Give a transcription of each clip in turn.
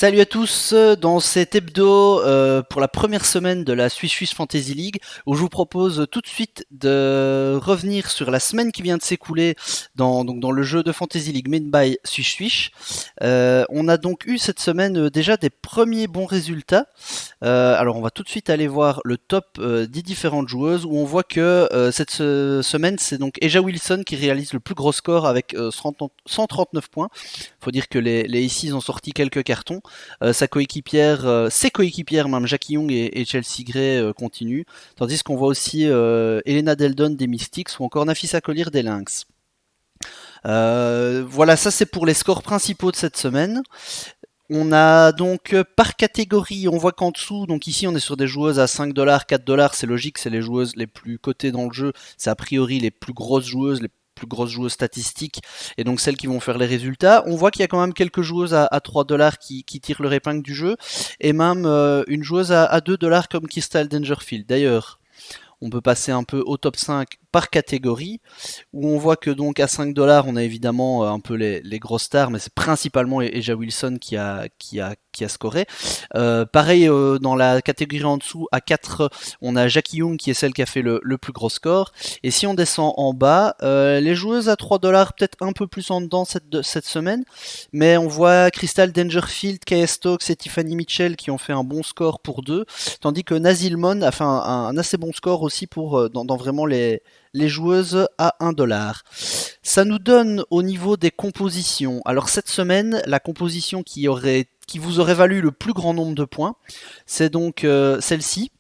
Salut à tous, dans cet hebdo pour la première semaine de la Swiss Fantasy League, où je vous propose tout de suite de revenir sur la semaine qui vient de s'écouler dans le jeu de Fantasy League made by Swish. On a donc eu cette semaine déjà des premiers bons résultats. Alors on va tout de suite aller voir le top des différentes joueuses, où on voit que cette semaine c'est donc Eja Wilson qui réalise le plus gros score avec 139 points. Faut dire que les Aces ont sorti quelques cartons. Ses coéquipières, même Jackie Young et Chelsea Gray, continuent. Tandis qu'on voit aussi Elena Deldon des Mystics ou encore Nafisa Collier des Lynx. Voilà, ça c'est pour les scores principaux de cette semaine. On a donc par catégorie, on voit qu'en dessous, donc ici on est sur des joueuses à 5$, 4$, c'est logique, c'est les joueuses les plus cotées dans le jeu, c'est a priori les plus grosses joueuses, les plus grosses joueuses statistiques, et donc celles qui vont faire les résultats. On voit qu'il y a quand même quelques joueuses à 3$ qui tirent leur épingle du jeu, et même une joueuse à 2$ comme Crystal Dangerfield. D'ailleurs, on peut passer un peu au top 5 par catégorie, où on voit que donc à 5$, on a évidemment un peu les grosses stars, mais c'est principalement Eja Wilson qui a scoré. Pareil, dans la catégorie en dessous, à 4, on a Jackie Young qui est celle qui a fait le plus gros score. Et si on descend en bas, les joueuses à 3$, peut-être un peu plus en dedans cette semaine, mais on voit Crystal Dangerfield, Kaya Stokes et Tiffany Mitchell qui ont fait un bon score pour 2, tandis que Nazilmon a fait un assez bon score aussi pour dans vraiment les joueuses à 1$. Ça nous donne au niveau des compositions. Alors cette semaine, la composition qui vous aurait valu le plus grand nombre de points, c'est donc celle-ci.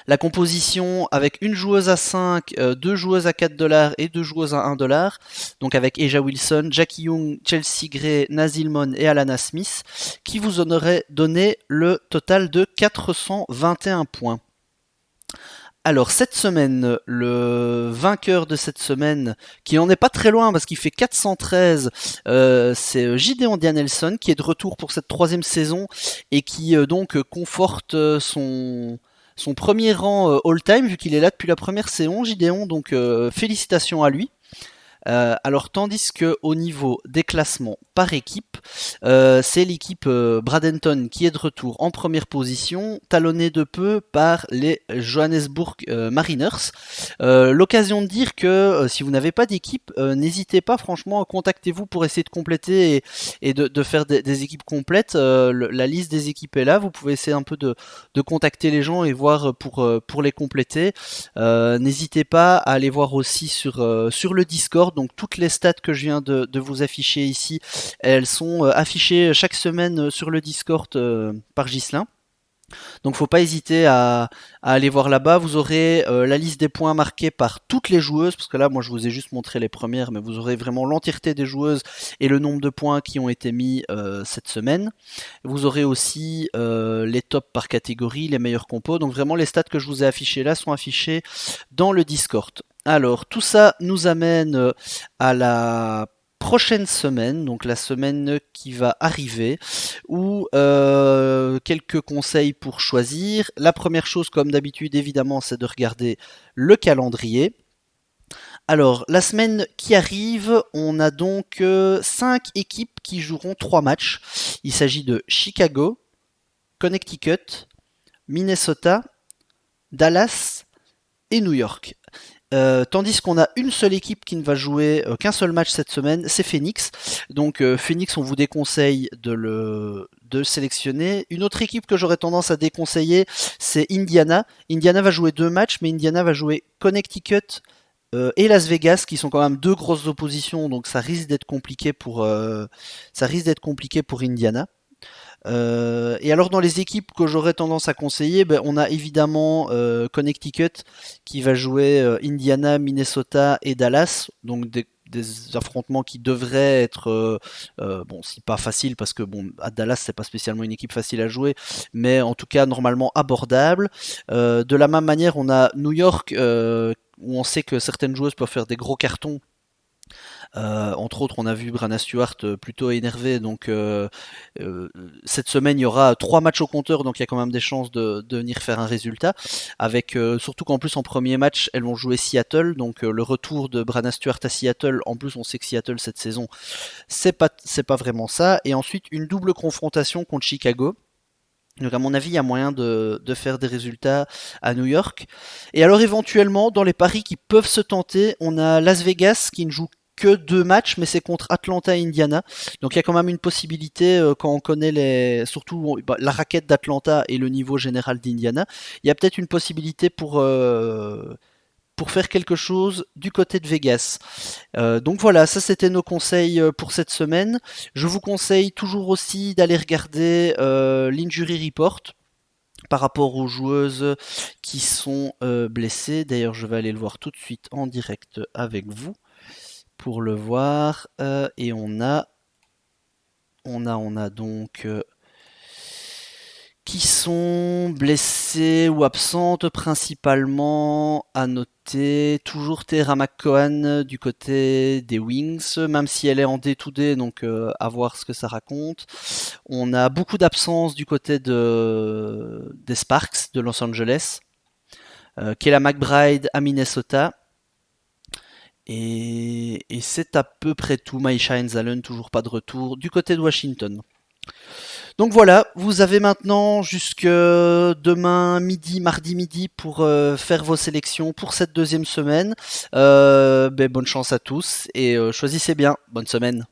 La composition avec une joueuse à 5, deux joueuses à 4$ et deux joueuses à 1$. Donc avec Eja Wilson, Jackie Young, Chelsea Gray, Nazilmon et Alana Smith, qui vous en aurait donné le total de 421 points. Alors cette semaine, le vainqueur de cette semaine, qui n'en est pas très loin parce qu'il fait 413, c'est Gideon Danielson qui est de retour pour cette troisième saison et qui donc conforte son premier rang all-time vu qu'il est là depuis la première saison. Gideon, donc félicitations à lui. Alors tandis que au niveau des classements par équipe, c'est l'équipe Bradenton qui est de retour en première position, talonnée de peu par les Johannesburg Mariners. L'occasion de dire que si vous n'avez pas d'équipe, n'hésitez pas, franchement, contactez-vous pour essayer de compléter et de faire des équipes complètes. La liste des équipes est là, vous pouvez essayer un peu de contacter les gens et voir pour les compléter. N'hésitez pas à aller voir aussi sur le Discord. Donc toutes les stats que je viens de vous afficher ici, elles sont affichées chaque semaine sur le Discord par Ghislain. Donc faut pas hésiter à aller voir là-bas. Vous aurez la liste des points marqués par toutes les joueuses, parce que là moi je vous ai juste montré les premières, mais vous aurez vraiment l'entièreté des joueuses et le nombre de points qui ont été mis cette semaine. Vous aurez aussi les tops par catégorie, les meilleurs compos. Donc vraiment les stats que je vous ai affichés là sont affichés dans le Discord. Alors tout ça nous amène à la prochaine semaine, donc la semaine qui va arriver, où quelques conseils pour choisir. La première chose, comme d'habitude, évidemment, c'est de regarder le calendrier. Alors, la semaine qui arrive, on a donc 5 équipes qui joueront 3 matchs. Il s'agit de Chicago, Connecticut, Minnesota, Dallas et New York. Tandis qu'on a une seule équipe qui ne va jouer qu'un seul match cette semaine, c'est Phoenix. Donc Phoenix, on vous déconseille de le sélectionner. Une autre équipe que j'aurais tendance à déconseiller, c'est Indiana. Indiana va jouer 2 matchs, mais Indiana va jouer Connecticut et Las Vegas, qui sont quand même 2 grosses oppositions, donc ça risque d'être compliqué pour Indiana. Et alors dans les équipes que j'aurais tendance à conseiller, on a évidemment Connecticut qui va jouer Indiana, Minnesota et Dallas, donc des affrontements qui devraient être bon, si pas facile, parce que bon, à Dallas c'est pas spécialement une équipe facile à jouer, mais en tout cas normalement abordable. De la même manière, on a New York où on sait que certaines joueuses peuvent faire des gros cartons Entre autres, on a vu Brana Stewart plutôt énervé, donc cette semaine il y aura 3 matchs au compteur, donc il y a quand même des chances de venir faire un résultat. Avec surtout qu'en plus en premier match, elles vont jouer Seattle, donc le retour de Brana Stewart à Seattle. En plus, on sait que Seattle cette saison, c'est pas vraiment ça. Et ensuite une double confrontation contre Chicago. Donc à mon avis, il y a moyen de faire des résultats à New York. Et alors éventuellement, dans les paris qui peuvent se tenter, on a Las Vegas qui ne joue que 2 matchs, mais c'est contre Atlanta et Indiana. Donc il y a quand même une possibilité, quand on connaît surtout la raquette d'Atlanta et le niveau général d'Indiana, il y a peut-être une possibilité pour faire quelque chose du côté de Vegas. Donc voilà, ça c'était nos conseils pour cette semaine. Je vous conseille toujours aussi d'aller regarder l'Injury Report par rapport aux joueuses qui sont blessées. D'ailleurs, je vais aller le voir tout de suite en direct avec vous pour le voir. Et on a donc qui sont blessées ou absentes principalement à noter. Toujours Tara McCohan du côté des Wings, même si elle est en day-to-day, donc à voir ce que ça raconte. On a beaucoup d'absences du côté des Sparks de Los Angeles. Kayla McBride à Minnesota. Et c'est à peu près tout. Maisha Enzalen, toujours pas de retour du côté de Washington. Donc voilà, vous avez maintenant jusque demain midi, mardi midi pour faire vos sélections pour cette deuxième semaine. Bonne chance à tous et choisissez bien. Bonne semaine.